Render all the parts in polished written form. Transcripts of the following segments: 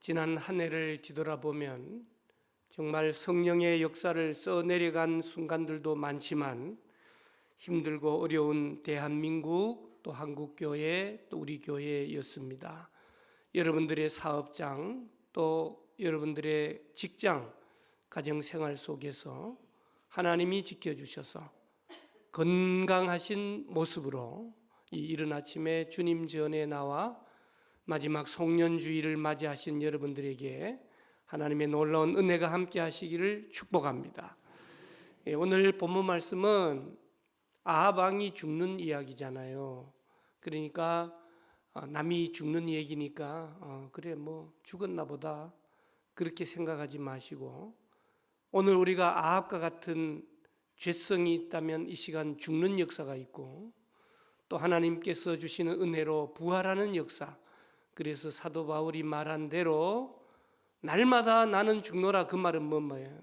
지난 한 해를 뒤돌아보면 정말 성령의 역사를 써내려간 순간들도 많지만 힘들고 어려운 대한민국 또 한국교회 또 우리 교회였습니다. 여러분들의 사업장 또 여러분들의 직장, 가정생활 속에서 하나님이 지켜주셔서 건강하신 모습으로 이 이른 아침에 주님 전에 나와 마지막 송년주일을 맞이하신 여러분들에게 하나님의 놀라운 은혜가 함께 하시기를 축복합니다. 오늘 본문 말씀은 아합 왕이 죽는 이야기잖아요. 그러니까 남이 죽는 얘기니까 그래 뭐 죽었나 보다 그렇게 생각하지 마시고, 오늘 우리가 아합과 같은 죄성이 있다면 이 시간 죽는 역사가 있고 또 하나님께서 주시는 은혜로 부활하는 역사, 그래서 사도 바울이 말한 대로 날마다 나는 죽노라, 그 말은 뭔 말이에요?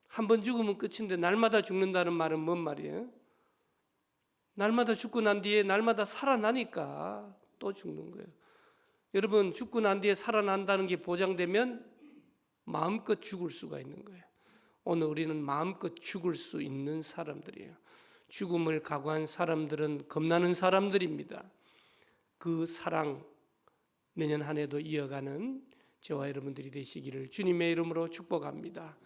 한 번 죽으면 끝인데 날마다 죽는다는 말은 뭔 말이에요? 날마다 죽고 난 뒤에 날마다 살아나니까 또 죽는 거예요. 여러분, 죽고 난 뒤에 살아난다는 게 보장되면 마음껏 죽을 수가 있는 거예요. 오늘 우리는 마음껏 죽을 수 있는 사람들이에요. 죽음을 각오한 사람들은 겁나는 사람들입니다. 그 사랑 내년 한 해도 이어가는 저와 여러분들이 되시기를 주님의 이름으로 축복합니다.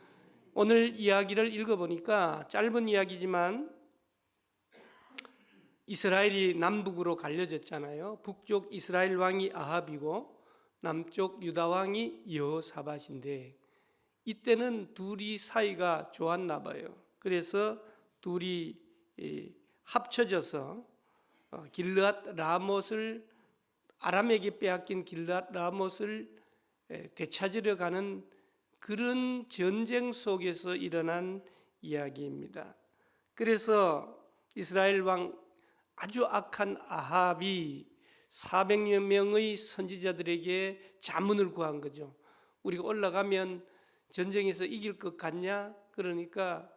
오늘 이야기를 읽어보니까 짧은 이야기지만 이스라엘이 남북으로 갈려졌잖아요. 북쪽 이스라엘 왕이 아합이고 남쪽 유다 왕이 여호사밧인데 이때는 둘이 사이가 좋았나 봐요. 그래서 둘이 합쳐져서 길르앗 라못을, 아람에게 빼앗긴 길르앗 라못을 되찾으려 가는 그런 전쟁 속에서 일어난 이야기입니다. 그래서 이스라엘 왕 아주 악한 아합이 400여 명의 선지자들에게 자문을 구한 거죠. 우리가 올라가면 전쟁에서 이길 것 같냐? 그러니까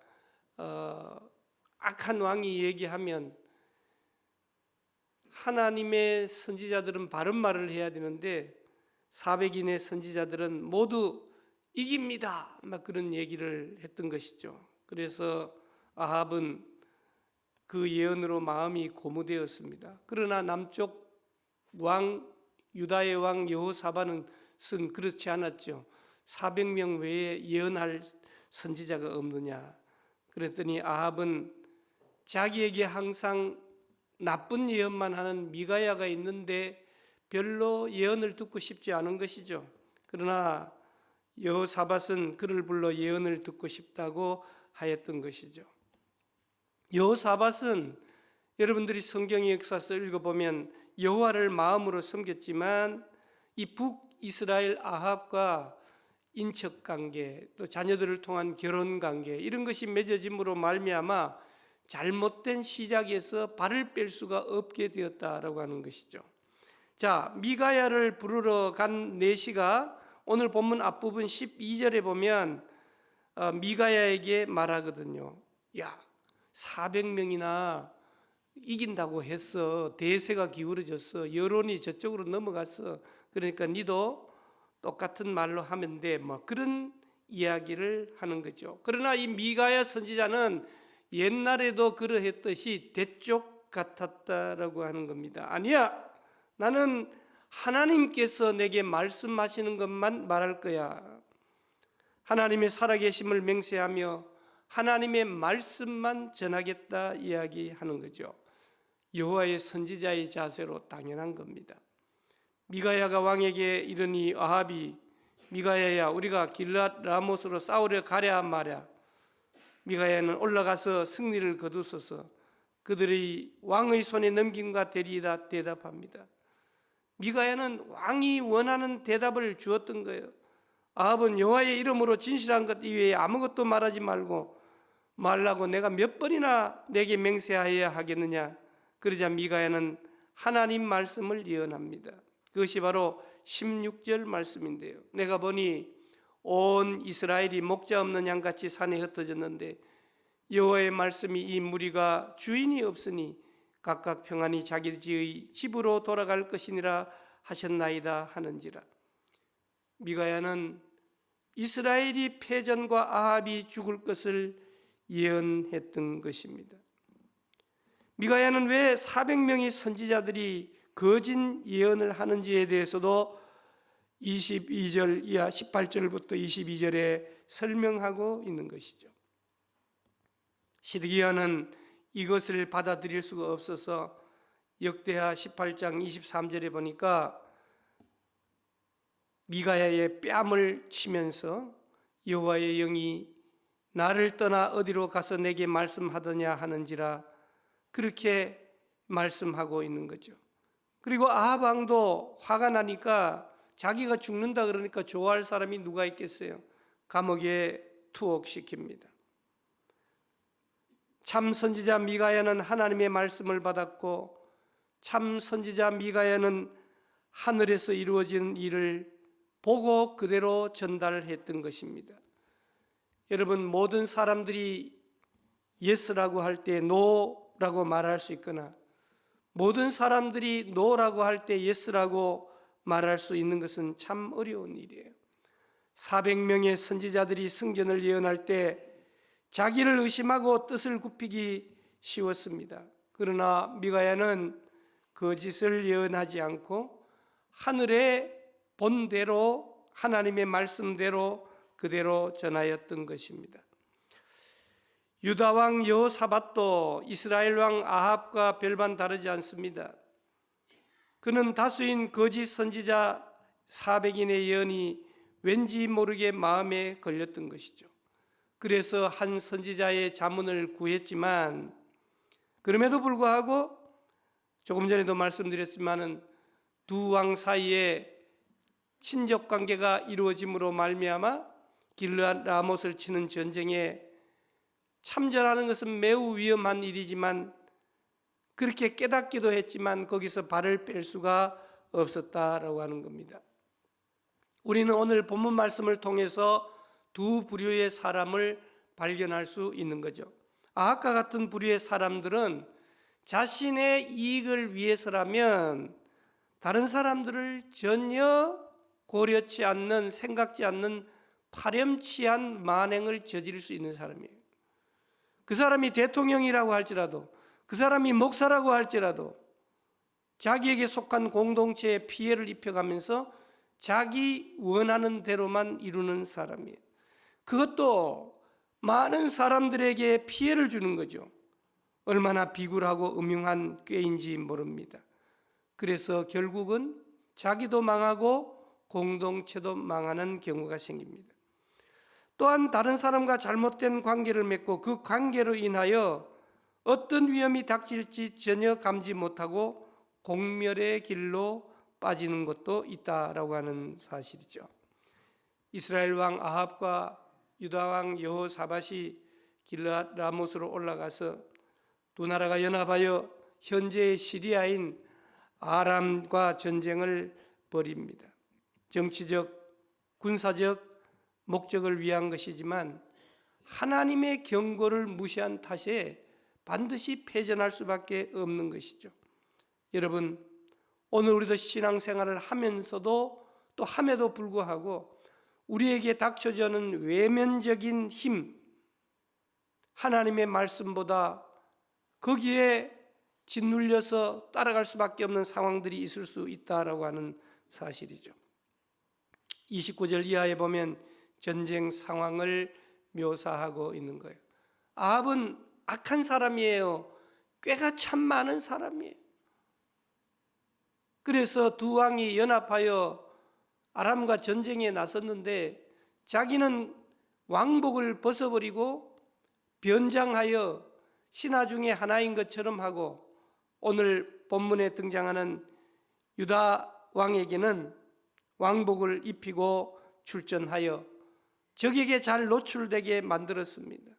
악한 왕이 얘기하면 하나님의 선지자들은 바른 말을 해야 되는데 400인의 선지자들은 모두 이깁니다, 막 그런 얘기를 했던 것이죠. 그래서 아합은 그 예언으로 마음이 고무되었습니다. 그러나 남쪽 왕, 유다의 왕 여호사밧은 그렇지 않았죠. 400명 외에 예언할 선지자가 없느냐. 그랬더니 아합은 자기에게 항상 나쁜 예언만 하는 미가야가 있는데 별로 예언을 듣고 싶지 않은 것이죠. 그러나 여호사밧은 그를 불러 예언을 듣고 싶다고 하였던 것이죠. 여호사밧은 여러분들이 성경의 역사서 읽어보면 여호와를 마음으로 섬겼지만 이 북이스라엘 아합과 인척관계 또 자녀들을 통한 결혼관계 이런 것이 맺어짐으로 말미암아 잘못된 시작에서 발을 뺄 수가 없게 되었다라고 하는 것이죠. 자, 미가야를 부르러 간 내시가 오늘 본문 앞부분 12절에 보면 미가야에게 말하거든요. 야, 400명이나 이긴다고 했어. 대세가 기울어졌어. 여론이 저쪽으로 넘어갔어. 그러니까 니도 똑같은 말로 하면 돼. 뭐 그런 이야기를 하는 거죠. 그러나 이 미가야 선지자는 옛날에도 그러했듯이 대쪽 같았다라고 하는 겁니다. 아니야, 나는 하나님께서 내게 말씀하시는 것만 말할 거야. 하나님의 살아계심을 맹세하며 하나님의 말씀만 전하겠다 이야기하는 거죠. 여호와의 선지자의 자세로 당연한 겁니다. 미가야가 왕에게 이르니 아합이 미가야야, 우리가 길르앗 라못으로 싸우려 가랴 말랴. 미가야는 올라가서 승리를 거두소서 그들의 왕의 손에 넘김과 되리이다 대답합니다. 미가야는 왕이 원하는 대답을 주었던 거예요. 아합은 여호와의 이름으로 진실한 것 이외에 아무것도 말하지 말라고 내가 몇 번이나 내게 맹세하여야 하겠느냐. 그러자 미가야는 하나님 말씀을 예언합니다. 그것이 바로 16절 말씀인데요. 내가 보니 온 이스라엘이 목자 없는 양같이 산에 흩어졌는데 여호와의 말씀이 이 무리가 주인이 없으니 각각 평안히 자기 집으로 돌아갈 것이니라 하셨나이다 하는지라. 미가야는 이스라엘이 패전과 아합이 죽을 것을 예언했던 것입니다. 미가야는 왜 400명의 선지자들이 거짓 예언을 하는지에 대해서도 22절 이하 18절부터 22절에 설명하고 있는 것이죠. 시드기야는 이것을 받아들일 수가 없어서 역대하 18장 23절에 보니까 미가야의 뺨을 치면서 여호와의 영이 나를 떠나 어디로 가서 내게 말씀하더냐 하는지라 그렇게 말씀하고 있는 거죠. 그리고 아합 왕도 화가 나니까 자기가 죽는다 그러니까 좋아할 사람이 누가 있겠어요? 감옥에 투옥시킵니다. 참 선지자 미가야는 하나님의 말씀을 받았고 참 선지자 미가야는 하늘에서 이루어진 일을 보고 그대로 전달했던 것입니다. 여러분, 모든 사람들이 예스라고 할 때 노라고 말할 수 있거나 모든 사람들이 노라고 할 때 예스라고 말할 수 있는 것은 참 어려운 일이에요. 400명의 선지자들이 승전을 예언할 때 자기를 의심하고 뜻을 굽히기 쉬웠습니다. 그러나 미가야는 거짓을 예언하지 않고 하늘의 본대로 하나님의 말씀대로 그대로 전하였던 것입니다. 유다 왕 여호사밧도 이스라엘 왕 아합과 별반 다르지 않습니다. 그는 다수인 거짓 선지자 400인의 예언이 왠지 모르게 마음에 걸렸던 것이죠. 그래서 한 선지자의 자문을 구했지만 그럼에도 불구하고 조금 전에도 말씀드렸지만은 두 왕 사이에 친족 관계가 이루어짐으로 말미암아 길르앗 라못을 치는 전쟁에 참전하는 것은 매우 위험한 일이지만 그렇게 깨닫기도 했지만 거기서 발을 뺄 수가 없었다라고 하는 겁니다. 우리는 오늘 본문 말씀을 통해서 두 부류의 사람을 발견할 수 있는 거죠. 아합과 같은 부류의 사람들은 자신의 이익을 위해서라면 다른 사람들을 전혀 고려치 않는, 생각지 않는 파렴치한 만행을 저지를 수 있는 사람이에요. 그 사람이 대통령이라고 할지라도, 그 사람이 목사라고 할지라도 자기에게 속한 공동체에 피해를 입혀가면서 자기 원하는 대로만 이루는 사람이에요. 그것도 많은 사람들에게 피해를 주는 거죠. 얼마나 비굴하고 음흉한 꾀인지 모릅니다. 그래서 결국은 자기도 망하고 공동체도 망하는 경우가 생깁니다. 또한 다른 사람과 잘못된 관계를 맺고 그 관계로 인하여 어떤 위험이 닥칠지 전혀 감지 못하고 공멸의 길로 빠지는 것도 있다라고 하는 사실이죠. 이스라엘 왕 아합과 유다 왕 여호사밧이 길르앗 라못으로 올라가서 두 나라가 연합하여 현재의 시리아인 아람과 전쟁을 벌입니다. 정치적, 군사적 목적을 위한 것이지만 하나님의 경고를 무시한 탓에 반드시 패전할 수밖에 없는 것이죠. 여러분, 오늘 우리도 신앙생활을 하면서도 또 함에도 불구하고 우리에게 닥쳐지는 외면적인 힘, 하나님의 말씀보다 거기에 짓눌려서 따라갈 수밖에 없는 상황들이 있을 수 있다라고 하는 사실이죠. 29절 이하에 보면 전쟁 상황을 묘사하고 있는 거예요. 아합은 악한 사람이에요. 꾀가 참 많은 사람이에요. 그래서 두 왕이 연합하여 아람과 전쟁에 나섰는데 자기는 왕복을 벗어버리고 변장하여 신하 중에 하나인 것처럼 하고 오늘 본문에 등장하는 유다 왕에게는 왕복을 입히고 출전하여 적에게 잘 노출되게 만들었습니다.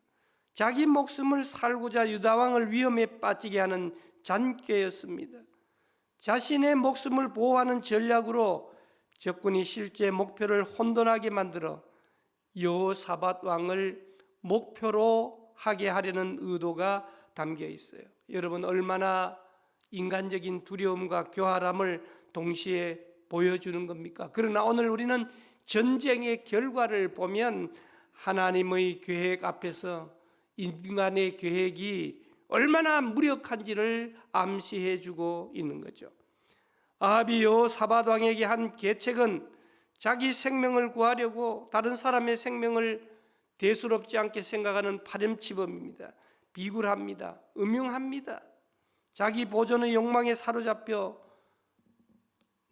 자기 목숨을 살고자 유다 왕을 위험에 빠지게 하는 잔꾀였습니다. 자신의 목숨을 보호하는 전략으로 적군이 실제 목표를 혼돈하게 만들어 여호사밧 왕을 목표로 하게 하려는 의도가 담겨 있어요. 여러분, 얼마나 인간적인 두려움과 교활함을 동시에 보여주는 겁니까? 그러나 오늘 우리는 전쟁의 결과를 보면 하나님의 계획 앞에서 인간의 계획이 얼마나 무력한지를 암시해 주고 있는 거죠. 아합이 여호사밧 왕에게 한 계책은 자기 생명을 구하려고 다른 사람의 생명을 대수롭지 않게 생각하는 파렴치범입니다. 비굴합니다. 음흉합니다. 자기 보존의 욕망에 사로잡혀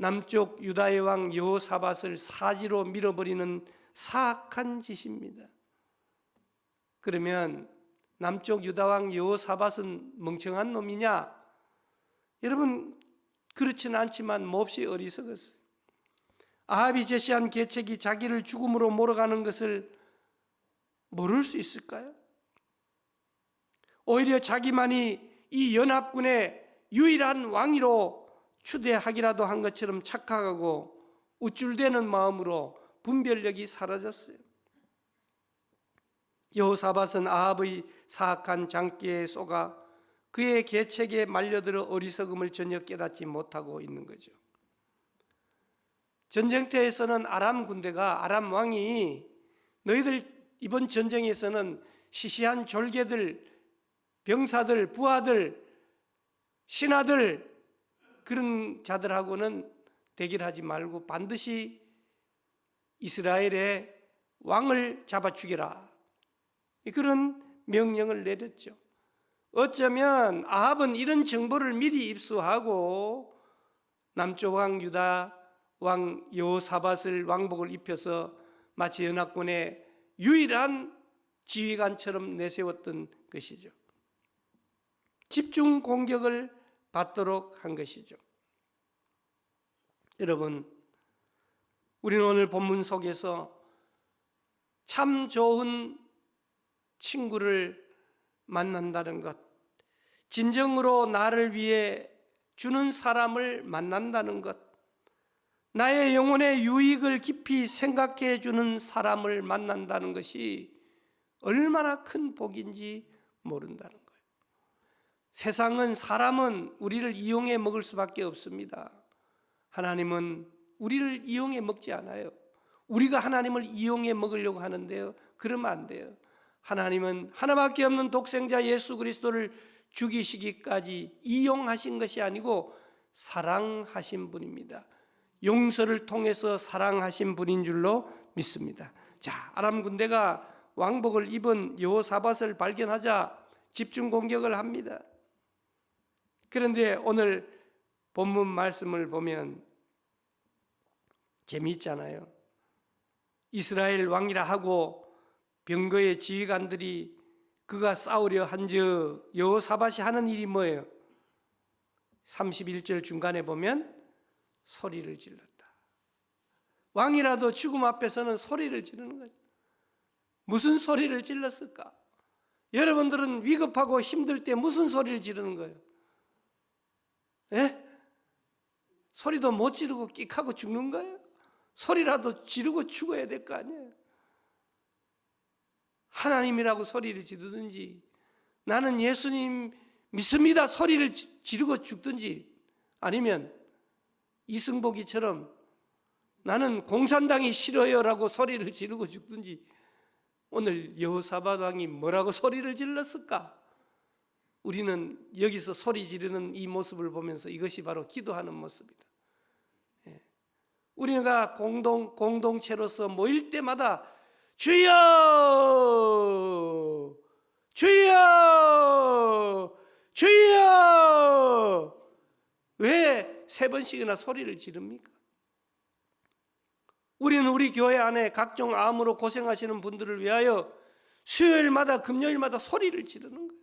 남쪽 유다의 왕 여호사밧을 사지로 밀어버리는 사악한 짓입니다. 그러면 남쪽 유다 왕 여호사밧은 멍청한 놈이냐? 여러분, 그렇지는 않지만 몹시 어리석었어요. 아합이 제시한 계책이 자기를 죽음으로 몰아가는 것을 모를 수 있을까요? 오히려 자기만이 이 연합군의 유일한 왕위로 추대하기라도 한 것처럼 착각하고 우쭐대는 마음으로 분별력이 사라졌어요. 여호사밧은 아합의 사악한 장기에 속아 그의 계책에 말려들어 어리석음을 전혀 깨닫지 못하고 있는 거죠. 전쟁터에서는 아람 군대가, 아람 왕이 너희들 이번 전쟁에서는 시시한 졸개들, 병사들, 부하들, 신하들 그런 자들하고는 대결하지 말고 반드시 이스라엘의 왕을 잡아 죽여라. 그런 명령을 내렸죠. 어쩌면 아합은 이런 정보를 미리 입수하고 남쪽 왕 유다 왕 여호사밧을 왕복을 입혀서 마치 연합군의 유일한 지휘관처럼 내세웠던 것이죠. 집중 공격을 받도록 한 것이죠. 여러분, 우리는 오늘 본문 속에서 참 좋은 친구를 만난다는 것, 진정으로 나를 위해 주는 사람을 만난다는 것, 나의 영혼의 유익을 깊이 생각해 주는 사람을 만난다는 것이 얼마나 큰 복인지 모른다는 거예요. 세상은, 사람은 우리를 이용해 먹을 수밖에 없습니다. 하나님은 우리를 이용해 먹지 않아요. 우리가 하나님을 이용해 먹으려고 하는데요, 그러면 안 돼요. 하나님은 하나밖에 없는 독생자 예수 그리스도를 죽이시기까지 이용하신 것이 아니고 사랑하신 분입니다. 용서를 통해서 사랑하신 분인 줄로 믿습니다. 자, 아람 군대가 왕복을 입은 여호사밧을 발견하자 집중 공격을 합니다. 그런데 오늘 본문 말씀을 보면 재미있잖아요. 이스라엘 왕이라 하고 병거의 지휘관들이 그가 싸우려 한즉 여호사밧이 하는 일이 뭐예요? 31절 중간에 보면 소리를 질렀다. 왕이라도 죽음 앞에서는 소리를 지르는 거죠. 무슨 소리를 질렀을까? 여러분들은 위급하고 힘들 때 무슨 소리를 지르는 거예요? 예? 소리도 못 지르고 끽하고 죽는 거예요? 소리라도 지르고 죽어야 될 거 아니에요? 하나님이라고 소리를 지르든지, 나는 예수님 믿습니다 소리를 지르고 죽든지, 아니면 이승복이처럼 나는 공산당이 싫어요 라고 소리를 지르고 죽든지, 오늘 여호사밧 왕이 뭐라고 소리를 질렀을까? 우리는 여기서 소리 지르는 이 모습을 보면서 이것이 바로 기도하는 모습이다. 우리가 공동체로서 모일 때마다 주여! 주여! 주여! 왜 3번씩이나 소리를 지릅니까? 우리는 우리 교회 안에 각종 암으로 고생하시는 분들을 위하여 수요일마다 금요일마다 소리를 지르는 거예요.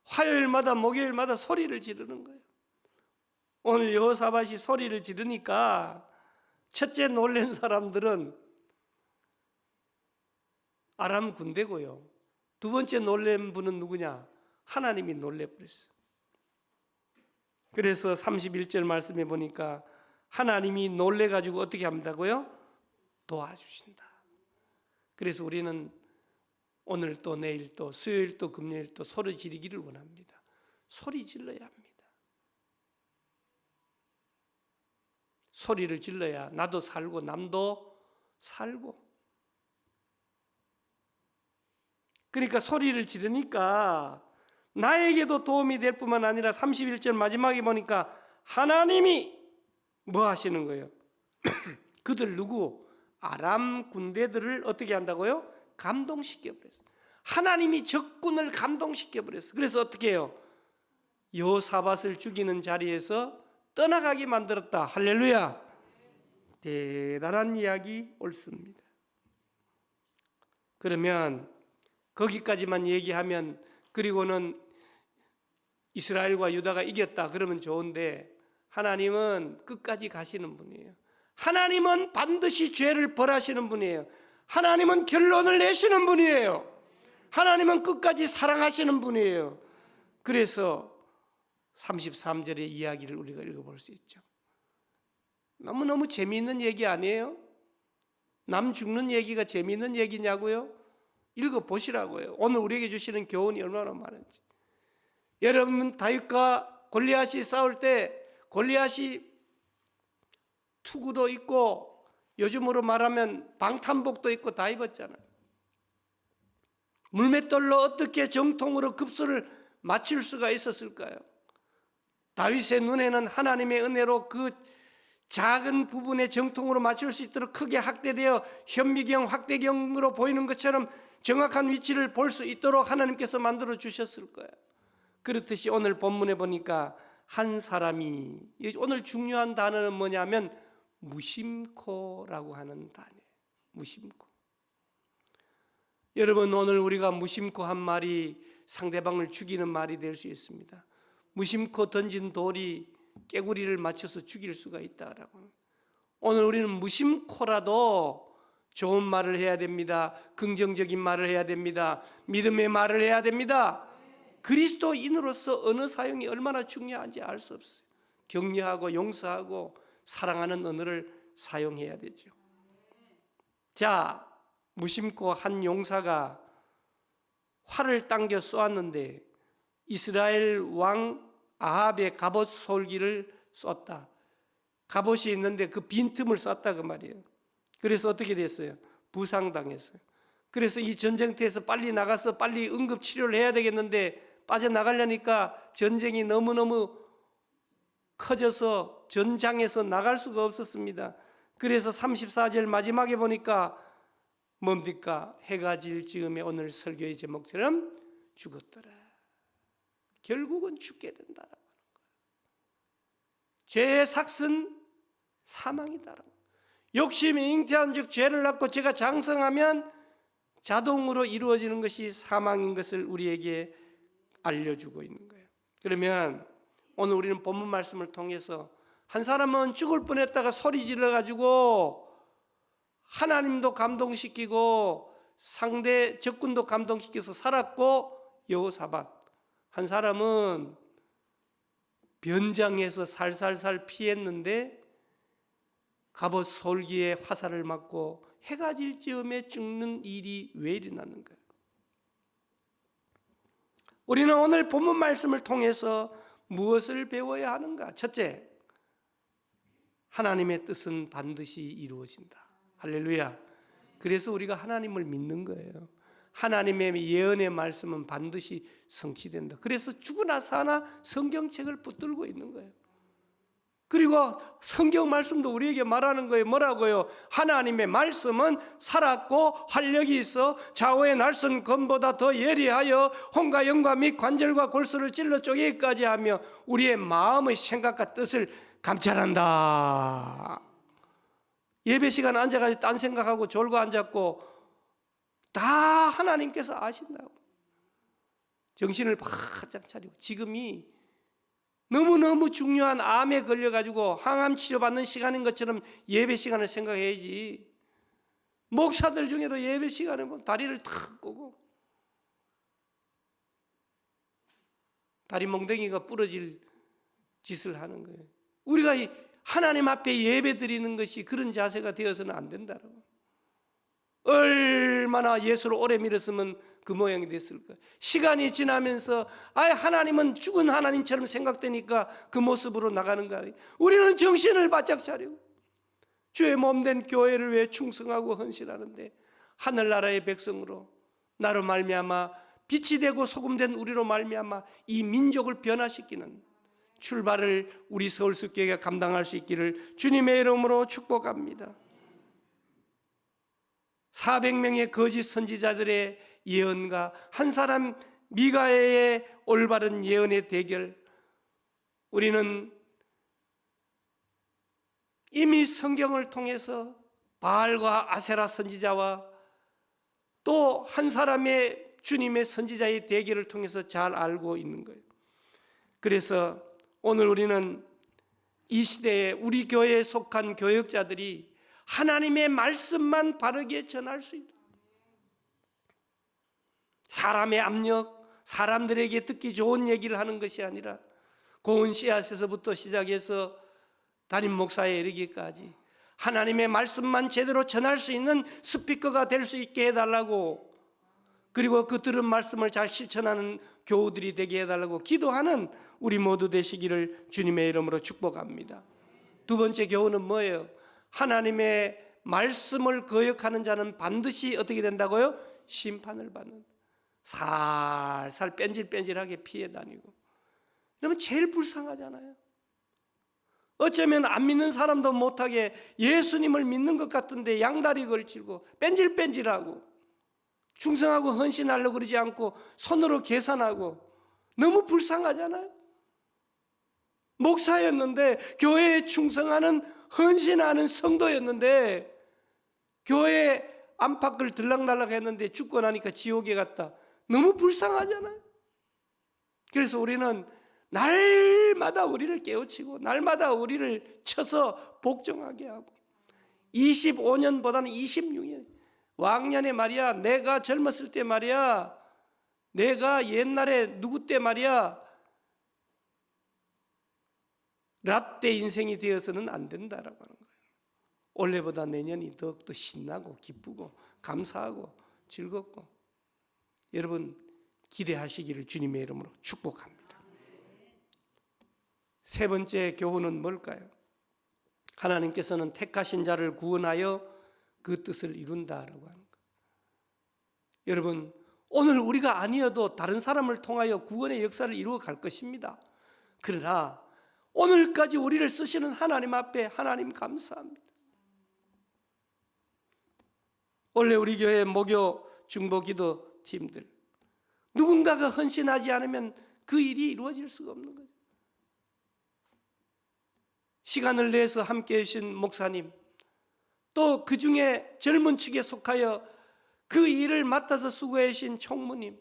화요일마다 목요일마다 소리를 지르는 거예요. 오늘 여호사밧이 소리를 지르니까 첫째 놀란 사람들은 아람 군대고요. 두 번째 놀란 분은 누구냐? 하나님이 놀래버렸어요. 그래서 31절 말씀해 보니까 하나님이 놀래가지고 어떻게 한다고요? 도와주신다. 그래서 우리는 오늘 또 내일 또 수요일 또 금요일 또 소리 지르기를 원합니다. 소리 질러야 합니다. 소리를 질러야 나도 살고 남도 살고. 그러니까 소리를 지르니까 나에게도 도움이 될 뿐만 아니라 31절 마지막에 보니까 하나님이 뭐 하시는 거예요? 그들 누구? 아람 군대들을 어떻게 한다고요? 감동시켜버렸어요. 하나님이 적군을 감동시켜버렸어요. 그래서 어떻게 해요? 여호사밧을 죽이는 자리에서 떠나가게 만들었다. 할렐루야. 대단한 이야기 옳습니다. 그러면 거기까지만 얘기하면, 그리고는 이스라엘과 유다가 이겼다 그러면 좋은데, 하나님은 끝까지 가시는 분이에요. 하나님은 반드시 죄를 벌하시는 분이에요. 하나님은 결론을 내시는 분이에요. 하나님은 끝까지 사랑하시는 분이에요. 그래서 33절의 이야기를 우리가 읽어볼 수 있죠. 너무너무 재미있는 얘기 아니에요? 남 죽는 얘기가 재미있는 얘기냐고요? 읽어보시라고요. 오늘 우리에게 주시는 교훈이 얼마나 많은지. 여러분, 다윗과 골리앗이 싸울 때 골리앗이 투구도 있고 요즘으로 말하면 방탄복도 있고 다 입었잖아요. 물맷돌로 어떻게 정통으로 급소를 맞출 수가 있었을까요? 다윗의 눈에는 하나님의 은혜로 그 작은 부분에 정통으로 맞출 수 있도록 크게 확대되어 현미경, 확대경으로 보이는 것처럼 정확한 위치를 볼 수 있도록 하나님께서 만들어 주셨을 거예요. 그렇듯이 오늘 본문에 보니까 한 사람이, 오늘 중요한 단어는 뭐냐면 무심코라고 하는 단어예요. 무심코. 여러분, 오늘 우리가 무심코 한 말이 상대방을 죽이는 말이 될 수 있습니다. 무심코 던진 돌이 깨구리를 맞춰서 죽일 수가 있다라고. 오늘 우리는 무심코라도 좋은 말을 해야 됩니다. 긍정적인 말을 해야 됩니다. 믿음의 말을 해야 됩니다. 그리스도인으로서 언어 사용이 얼마나 중요한지 알 수 없어요. 격려하고 용서하고 사랑하는 언어를 사용해야 되죠. 자, 무심코 한 용사가 활을 당겨 쏘았는데 이스라엘 왕 아합의 갑옷 솔기를 쐈다. 갑옷이 있는데 그 빈틈을 쐈다 그 말이에요. 그래서 어떻게 됐어요? 부상당했어요. 그래서 이 전쟁터에서 빨리 나가서 빨리 응급치료를 해야 되겠는데 빠져나가려니까 전쟁이 너무너무 커져서 전장에서 나갈 수가 없었습니다. 그래서 34절 마지막에 보니까 뭡니까? 해가 질 즈음에 오늘 설교의 제목처럼 죽었더라. 결국은 죽게 된다라고 하는 거예요. 죄의 삭은 사망이다라고. 욕심이 잉태한 즉 죄를 낳고 죄가 장성하면 자동으로 이루어지는 것이 사망인 것을 우리에게 알려주고 있는 거예요. 그러면 오늘 우리는 본문 말씀을 통해서 한 사람은 죽을 뻔했다가 소리 질러가지고 하나님도 감동시키고 상대 적군도 감동시켜서 살았고, 여호사밧 한 사람은 변장해서 살살살 피했는데 갑옷 솔기에 화살을 맞고 해가 질 즈음에 죽는 일이 왜 일어나는 거예요? 우리는 오늘 본문 말씀을 통해서 무엇을 배워야 하는가? 첫째, 하나님의 뜻은 반드시 이루어진다. 할렐루야. 그래서 우리가 하나님을 믿는 거예요. 하나님의 예언의 말씀은 반드시 성취된다. 그래서 죽으나 사나 성경책을 붙들고 있는 거예요. 그리고 성경 말씀도 우리에게 말하는 거예요. 뭐라고요? 하나님의 말씀은 살았고 활력이 있어 좌우의 날선 검보다 더 예리하여 혼과 영과 및 관절과 골수를 찔러 쪼개기까지 하며 우리의 마음의 생각과 뜻을 감찰한다. 예배 시간 앉아가지고 딴 생각하고 졸고 앉았고 다 하나님께서 아신다고. 정신을 바짝 차리고, 지금이 너무너무 중요한 암에 걸려가지고 항암 치료받는 시간인 것처럼 예배 시간을 생각해야지. 목사들 중에도 예배 시간에 보면 다리를 탁 꼬고 다리 몽댕이가 부러질 짓을 하는 거예요. 우리가 하나님 앞에 예배 드리는 것이 그런 자세가 되어서는 안 된다라고. 얼마나 예수를 오래 믿었으면 그 모양이 됐을까. 시간이 지나면서 하나님은 죽은 하나님처럼 생각되니까 그 모습으로 나가는 거야. 우리는 정신을 바짝 차리고 주의 몸된 교회를 위해 충성하고 헌신하는데 하늘나라의 백성으로 나로 말미암아 빛이 되고 소금된 우리로 말미암아 이 민족을 변화시키는 출발을 우리 서울숲교회가 감당할 수 있기를 주님의 이름으로 축복합니다. 400명의 거짓 선지자들의 예언과 한 사람 미가야의 올바른 예언의 대결, 우리는 이미 성경을 통해서 바알과 아세라 선지자와 또 한 사람의 주님의 선지자의 대결을 통해서 잘 알고 있는 거예요. 그래서 오늘 우리는 이 시대에 우리 교회에 속한 교역자들이 하나님의 말씀만 바르게 전할 수 있다. 사람의 압력, 사람들에게 듣기 좋은 얘기를 하는 것이 아니라 고운 씨앗에서부터 시작해서 담임 목사에 이르기까지 하나님의 말씀만 제대로 전할 수 있는 스피커가 될 수 있게 해달라고, 그리고 그 들은 말씀을 잘 실천하는 교우들이 되게 해달라고 기도하는 우리 모두 되시기를 주님의 이름으로 축복합니다. 두 번째 교훈은 뭐예요? 하나님의 말씀을 거역하는 자는 반드시 어떻게 된다고요? 심판을 받는. 살살 뺀질뺀질하게 피해 다니고. 그러면 제일 불쌍하잖아요. 어쩌면 안 믿는 사람도 못하게 예수님을 믿는 것 같은데 양다리 걸치고 뺀질뺀질하고 충성하고 헌신하려고 그러지 않고 손으로 계산하고 너무 불쌍하잖아요. 목사였는데 교회에 충성하는 헌신하는 성도였는데 교회 안팎을 들락날락 했는데 죽고 나니까 지옥에 갔다. 너무 불쌍하잖아요. 그래서 우리는 날마다 우리를 깨우치고 날마다 우리를 쳐서 복종하게 하고 25년보다는 26년 왕년에 말이야, 내가 젊었을 때 말이야, 내가 옛날에 누구 때 말이야, 라떼 인생이 되어서는 안 된다라고 하는 거예요. 올해보다 내년이 더욱더 신나고 기쁘고 감사하고 즐겁고, 여러분 기대하시기를 주님의 이름으로 축복합니다. 세 번째 교훈은 뭘까요? 하나님께서는 택하신 자를 구원하여 그 뜻을 이룬다라고 하는 것. 여러분, 오늘 우리가 아니어도 다른 사람을 통하여 구원의 역사를 이루어 갈 것입니다. 그러나 오늘까지 우리를 쓰시는 하나님 앞에 하나님 감사합니다. 원래 우리 교회 목요 중보 기도 팀들, 누군가가 헌신하지 않으면 그 일이 이루어질 수가 없는 거죠. 시간을 내서 함께해 주신 목사님, 또 그 중에 젊은 축에 속하여 그 일을 맡아서 수고해 주신 총무님,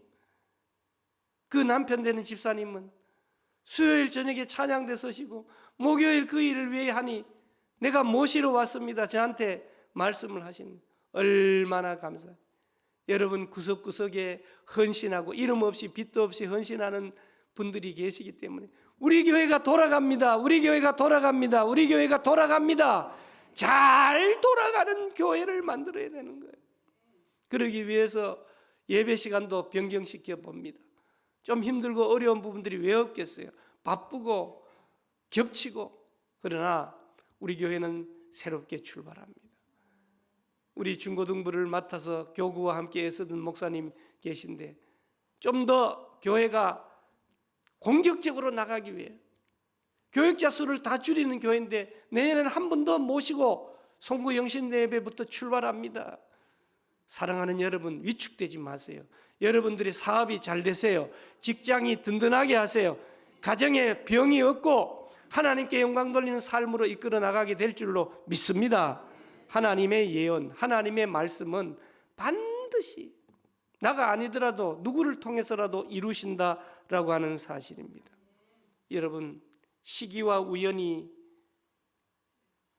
그 남편 되는 집사님은 수요일 저녁에 찬양대 서시고 목요일 그 일을 위해 하니 내가 모시러 왔습니다. 저한테 말씀을 하시는, 얼마나 감사해요. 여러분 구석구석에 헌신하고 이름 없이 빚도 없이 헌신하는 분들이 계시기 때문에 우리 교회가 돌아갑니다. 우리 교회가 돌아갑니다. 우리 교회가 돌아갑니다. 잘 돌아가는 교회를 만들어야 되는 거예요. 그러기 위해서 예배 시간도 변경시켜 봅니다. 좀 힘들고 어려운 부분들이 왜 없겠어요? 바쁘고 겹치고. 그러나 우리 교회는 새롭게 출발합니다. 우리 중고등부를 맡아서 교구와 함께 애쓰던 목사님 계신데, 좀 더 교회가 공격적으로 나가기 위해 교역자 수를 다 줄이는 교회인데 내년에는 한 번 더 모시고 송구 영신 예배부터 출발합니다. 사랑하는 여러분, 위축되지 마세요. 여러분들의 사업이 잘 되세요. 직장이 든든하게 하세요. 가정에 병이 없고 하나님께 영광 돌리는 삶으로 이끌어 나가게 될 줄로 믿습니다. 하나님의 예언, 하나님의 말씀은 반드시 나가 아니더라도 누구를 통해서라도 이루신다라고 하는 사실입니다. 여러분, 시기와 우연이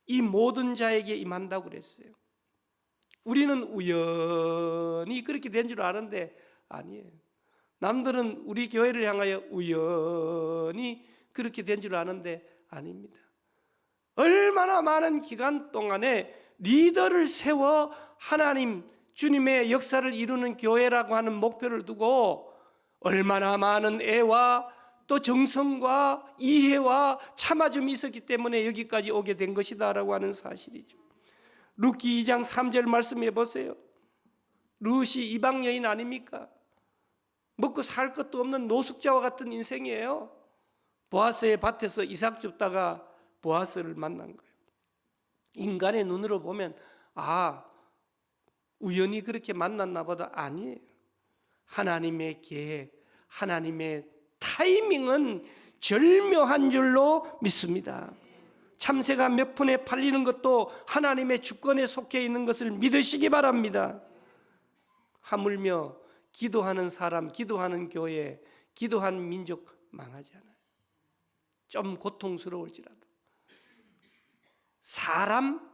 이 모든 자에게 임한다고 그랬어요. 우리는 우연히 그렇게 된 줄 아는데 아니에요. 남들은 우리 교회를 향하여 우연히 그렇게 된 줄 아는데 아닙니다. 얼마나 많은 기간 동안에 리더를 세워 하나님 주님의 역사를 이루는 교회라고 하는 목표를 두고 얼마나 많은 애와 또 정성과 이해와 참아줌이 있었기 때문에 여기까지 오게 된 것이다라고 하는 사실이죠. 룻기 2장 3절 말씀해 보세요. 룻이 이방 여인 아닙니까? 먹고 살 것도 없는 노숙자와 같은 인생이에요. 보아스의 밭에서 이삭 줍다가 보아스를 만난 거예요. 인간의 눈으로 보면 우연히 그렇게 만났나 보다. 아니에요. 하나님의 계획, 하나님의 타이밍은 절묘한 줄로 믿습니다. 참새가 몇 푼에 팔리는 것도 하나님의 주권에 속해 있는 것을 믿으시기 바랍니다. 하물며 기도하는 사람, 기도하는 교회, 기도하는 민족 망하지 않아요. 좀 고통스러울지라도 사람,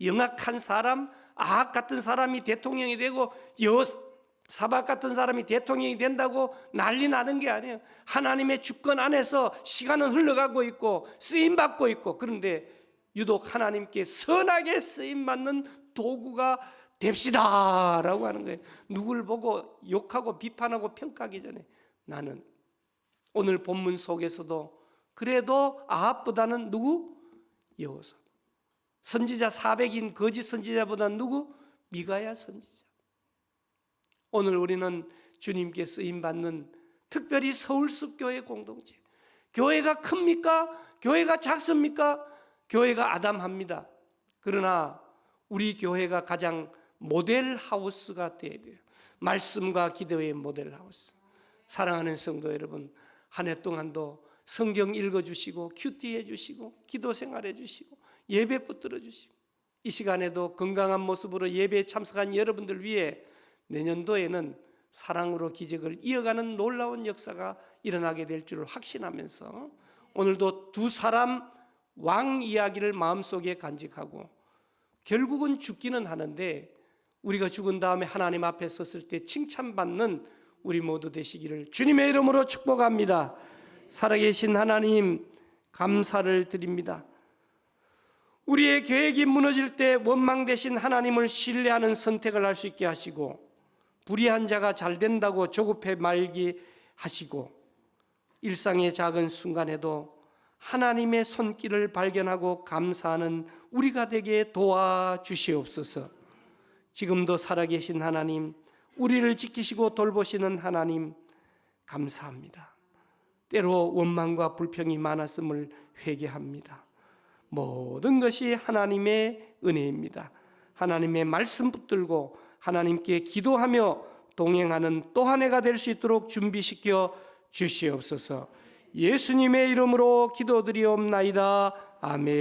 영악한 사람, 아합 같은 사람이 대통령이 되고 여호사밧 같은 사람이 대통령이 된다고 난리 나는 게 아니에요. 하나님의 주권 안에서 시간은 흘러가고 있고 쓰임받고 있고, 그런데 유독 하나님께 선하게 쓰임받는 도구가 됩시다라고 하는 거예요. 누굴 보고 욕하고 비판하고 평가하기 전에 나는 오늘 본문 속에서도 그래도 아합보다는 누구? 여호사. 선지자 400인 거짓 선지자보다는 누구? 미가야 선지자. 오늘 우리는 주님께 쓰임받는 특별히 서울숲교회 공동체. 교회가 큽니까? 교회가 작습니까? 교회가 아담합니다. 그러나 우리 교회가 가장 모델하우스가 되어야 돼요. 말씀과 기도의 모델하우스. 사랑하는 성도 여러분, 한 해 동안도 성경 읽어주시고 큐티 해주시고 기도 생활해 주시고 예배 붙들어 주시고, 이 시간에도 건강한 모습으로 예배에 참석한 여러분들 위해 내년도에는 사랑으로 기적을 이어가는 놀라운 역사가 일어나게 될 줄을 확신하면서 오늘도 두 사람 왕 이야기를 마음속에 간직하고, 결국은 죽기는 하는데 우리가 죽은 다음에 하나님 앞에 섰을 때 칭찬받는 우리 모두 되시기를 주님의 이름으로 축복합니다. 살아계신 하나님, 감사를 드립니다. 우리의 계획이 무너질 때 원망 대신 하나님을 신뢰하는 선택을 할 수 있게 하시고, 불의한 자가 잘 된다고 조급해 말게 하시고, 일상의 작은 순간에도 하나님의 손길을 발견하고 감사하는 우리가 되게 도와주시옵소서. 지금도 살아계신 하나님, 우리를 지키시고 돌보시는 하나님, 감사합니다. 때로 원망과 불평이 많았음을 회개합니다. 모든 것이 하나님의 은혜입니다. 하나님의 말씀 붙들고 하나님께 기도하며 동행하는 또 한 해가 될 수 있도록 준비시켜 주시옵소서. 예수님의 이름으로 기도드리옵나이다. 아멘.